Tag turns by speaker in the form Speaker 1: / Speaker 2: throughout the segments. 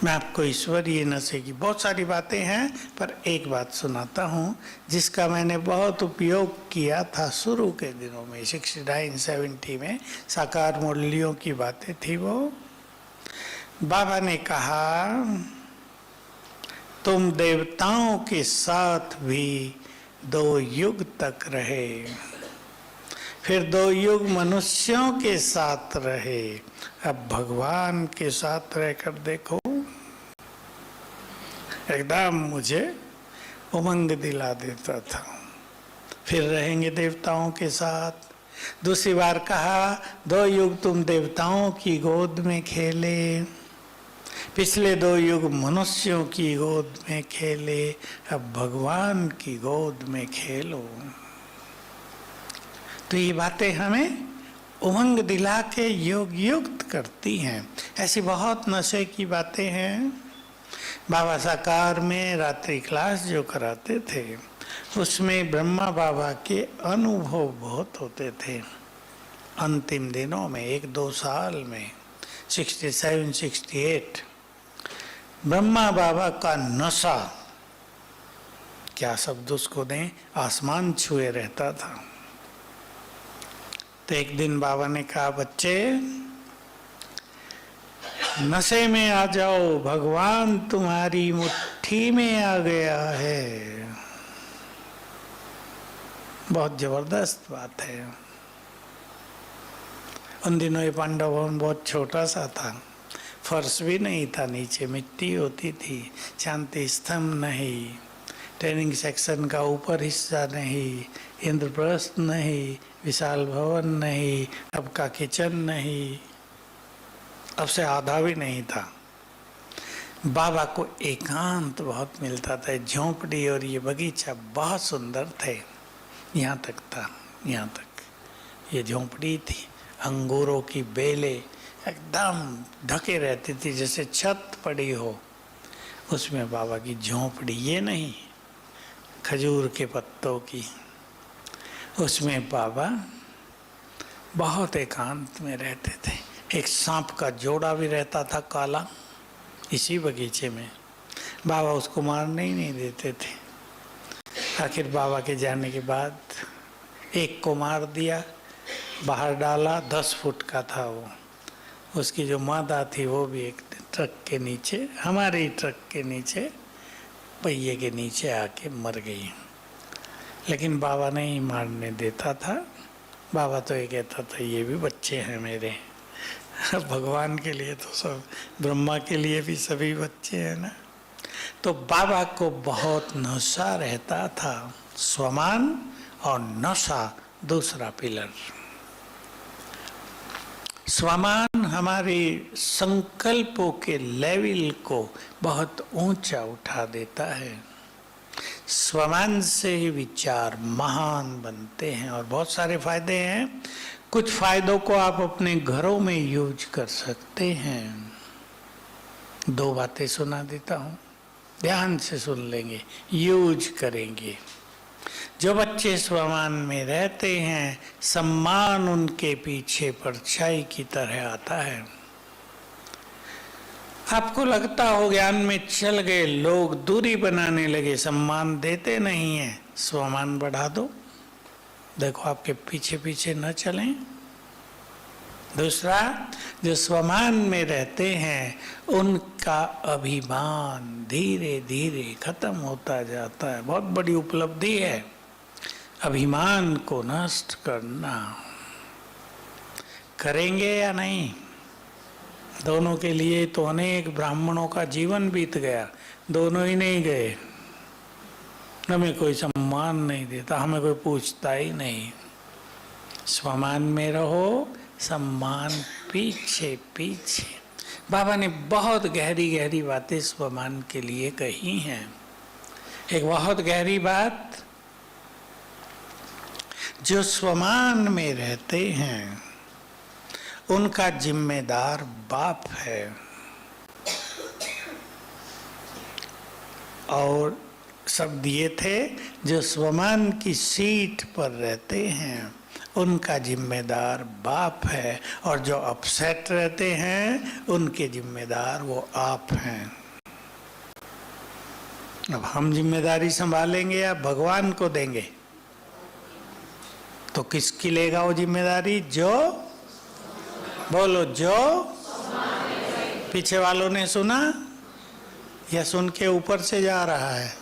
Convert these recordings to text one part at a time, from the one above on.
Speaker 1: मैं आपको ईश्वरीय नशे की बहुत सारी बातें हैं, पर एक बात सुनाता हूँ जिसका मैंने बहुत उपयोग किया था शुरू के दिनों में। 69-70 में साकार मुरलियों की बातें थी वो। बाबा ने कहा, तुम देवताओं के साथ भी 2 युग तक रहे, फिर 2 युग मनुष्यों के साथ रहे, अब भगवान के साथ रहकर देखो। एकदम मुझे उमंग दिला देता था। फिर रहेंगे देवताओं के साथ। दूसरी बार कहा, 2 युग तुम देवताओं की गोद में खेले, पिछले 2 युग मनुष्यों की गोद में खेले, अब भगवान की गोद में खेलो। तो ये बातें हमें उमंग दिला के योग युक्त करती हैं। ऐसी बहुत नशे की बातें हैं। बाबा साकार में रात्रि क्लास जो कराते थे उसमें ब्रह्मा बाबा के अनुभव बहुत होते थे। अंतिम दिनों में 1-2 साल में 67-68 ब्रह्मा बाबा का नशा, क्या शब्द उसको दें, आसमान छुए रहता था। तो एक दिन बाबा ने कहा, बच्चे नशे में आ जाओ, भगवान तुम्हारी मुट्ठी में आ गया है। बहुत जबरदस्त बात है। उन दिनों ये पांडव भवन बहुत छोटा सा था, फर्श भी नहीं था, नीचे मिट्टी होती थी, शांति स्तंभ नहीं, ट्रेनिंग सेक्शन का ऊपर हिस्सा नहीं, इंद्रप्रस्थ नहीं, विशाल भवन नहीं, अब का किचन नहीं, अब से आधा भी नहीं था। बाबा को एकांत बहुत मिलता था। झोंपड़ी और ये बगीचा बहुत सुंदर थे, यहाँ तक था, यहाँ तक ये झोंपड़ी थी। अंगूरों की बेलें एकदम ढके रहती थी, जैसे छत पड़ी हो, उसमें बाबा की झोंपड़ी, ये नहीं खजूर के पत्तों की, उसमें बाबा बहुत एकांत में रहते थे। एक सांप का जोड़ा भी रहता था काला, इसी बगीचे में। बाबा उसको मारने ही नहीं देते थे। आखिर बाबा के जाने के बाद एक को मार दिया, बाहर डाला, 10 फुट का था वो। उसकी जो मादा थी वो भी एक ट्रक के नीचे, हमारे ट्रक के नीचे, पहिए के नीचे आके मर गई। लेकिन बाबा नहीं मारने देता था। बाबा तो ये कहता था, ये भी बच्चे हैं मेरे। भगवान के लिए तो सब, ब्रह्मा के लिए भी सभी बच्चे हैं ना। तो बाबा को बहुत नशा रहता था। स्वमान और नशा दूसरा पिलर। स्वमान हमारे संकल्पों के लेवल को बहुत ऊंचा उठा देता है। स्वमान से ही विचार महान बनते हैं और बहुत सारे फायदे हैं। कुछ फायदों को आप अपने घरों में यूज कर सकते हैं। 2 बातें सुना देता हूँ, ध्यान से सुन लेंगे, यूज करेंगे। जो बच्चे स्वमान में रहते हैं, सम्मान उनके पीछे परछाई की तरह आता है। आपको लगता हो ज्ञान में चल गए, लोग दूरी बनाने लगे, सम्मान देते नहीं है, स्वमान बढ़ा दो, देखो आपके पीछे पीछे न चलें। दूसरा, जो स्वमान में रहते हैं उनका अभिमान धीरे धीरे खत्म होता जाता है। बहुत बड़ी उपलब्धि है अभिमान को नष्ट करना। करेंगे या नहीं? दोनों के लिए तो अनेक ब्राह्मणों का जीवन बीत गया, दोनों ही नहीं गए। हमें कोई सम्मान नहीं देता, हमें कोई पूछता ही नहीं। स्वमान में रहो, सम्मान पीछे पीछे। बाबा ने बहुत गहरी गहरी बातें स्वमान के लिए कही हैं। एक बहुत गहरी बात, जो स्वमान में रहते हैं उनका जिम्मेदार बाप है, और शब्द ये थे, जो स्वमान की सीट पर रहते हैं उनका जिम्मेदार बाप है, और जो अपसेट रहते हैं उनके जिम्मेदार वो आप हैं। अब हम जिम्मेदारी संभालेंगे या भगवान को देंगे? तो किसकी लेगा वो जिम्मेदारी? जो बोलो, जो पीछे वालों ने सुना या सुन के ऊपर से जा रहा है?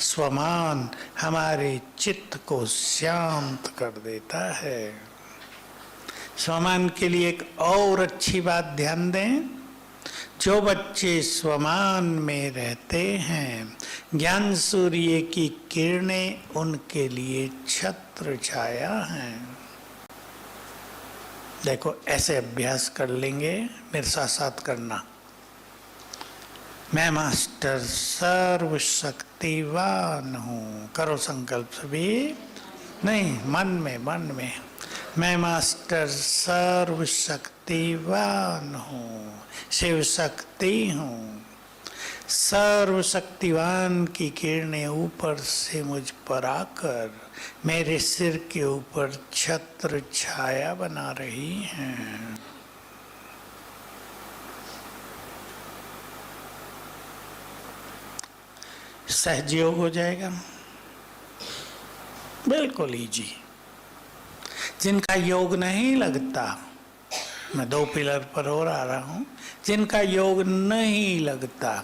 Speaker 1: स्वमान हमारे चित्त को शांत कर देता है। स्वमान के लिए एक और अच्छी बात ध्यान दें, जो बच्चे स्वमान में रहते हैं, ज्ञान सूर्य की किरणें उनके लिए छत्र छाया है। देखो ऐसे अभ्यास कर लेंगे, मेरे साथ साथ करना। मैं मास्टर सर्वशक्तिवान हूँ, करो संकल्प सभी, नहीं मन में, मन में। मैं मास्टर सर्वशक्तिवान हूँ, शिव शक्ति हूँ। सर्वशक्तिवान की किरणें ऊपर से मुझ पर आकर मेरे सिर के ऊपर छत्र छाया बना रही हैं। सहज योग हो जाएगा, बिल्कुल इजी। जिनका योग नहीं लगता, मैं 2 पिलर पर और आ रहा हूं, जिनका योग नहीं लगता,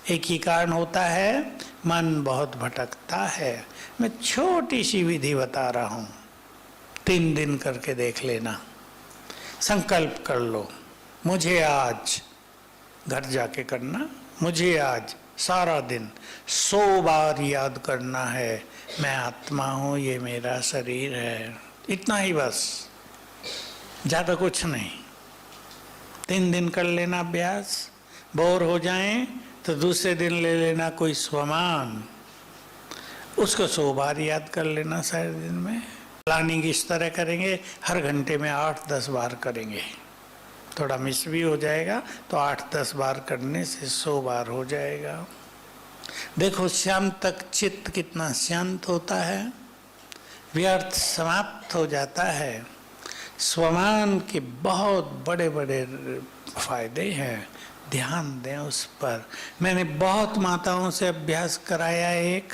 Speaker 1: एक ही कारण होता है, मन बहुत भटकता है। मैं छोटी सी विधि बता रहा हूं, 3 दिन करके देख लेना। संकल्प कर लो, मुझे आज, घर जाके करना, मुझे आज सारा दिन 100 बार याद करना है, मैं आत्मा हूँ, ये मेरा शरीर है। इतना ही बस, ज़्यादा कुछ नहीं। 3 दिन कर लेना अभ्यास। बोर हो जाएं तो दूसरे दिन ले लेना कोई स्वमान, उसको 100 बार याद कर लेना सारे दिन में। प्लानिंग इस तरह करेंगे, हर घंटे में 8-10 बार करेंगे। थोड़ा मिस भी हो जाएगा तो 8-10 बार करने से 100 बार हो जाएगा। देखो शाम तक चित्त कितना शांत होता है, व्यर्थ समाप्त हो जाता है। स्वमान के बहुत बड़े बड़े फायदे हैं, ध्यान दें उस पर। मैंने बहुत माताओं से अभ्यास कराया, एक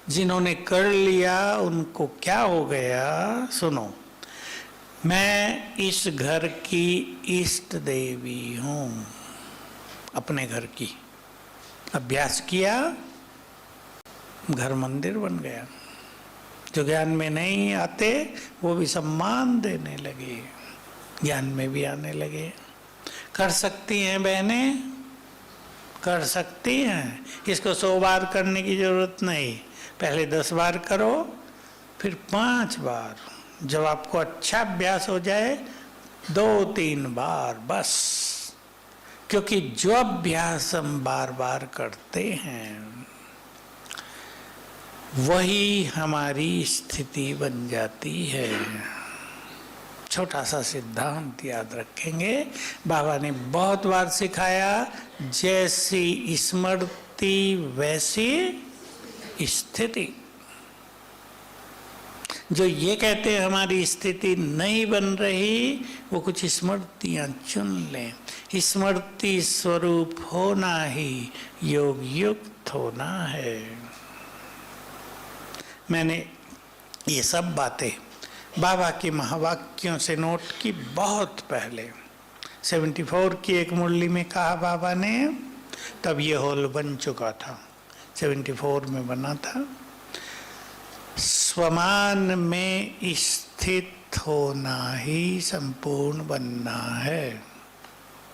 Speaker 1: जिन्होंने कर लिया उनको क्या हो गया सुनो। मैं इस घर की इष्ट देवी हूँ, अपने घर की। अभ्यास किया, घर मंदिर बन गया। जो ज्ञान में नहीं आते वो भी सम्मान देने लगे, ज्ञान में भी आने लगे। कर सकती हैं बहनें, कर सकती हैं। इसको 100 बार करने की जरूरत नहीं, पहले 10 बार करो, फिर 5 बार। जब आपको अच्छा अभ्यास हो जाए 2-3 बार बस, क्योंकि जो अभ्यास हम बार बार करते हैं वही हमारी स्थिति बन जाती है। छोटा सा सिद्धांत याद रखेंगे, बाबा ने बहुत बार सिखाया, जैसी स्मृति वैसी स्थिति। जो ये कहते हैं हमारी स्थिति नहीं बन रही, वो कुछ स्मृतियां चुन लें। स्मृति स्वरूप होना ही योग युक्त होना है। मैंने ये सब बातें बाबा के महावाक्यों से नोट की बहुत पहले। 74 की एक मुरली में कहा बाबा ने, तब ये हॉल बन चुका था, 74 में बना था। स्वमान में स्थित होना ही संपूर्ण बनना है।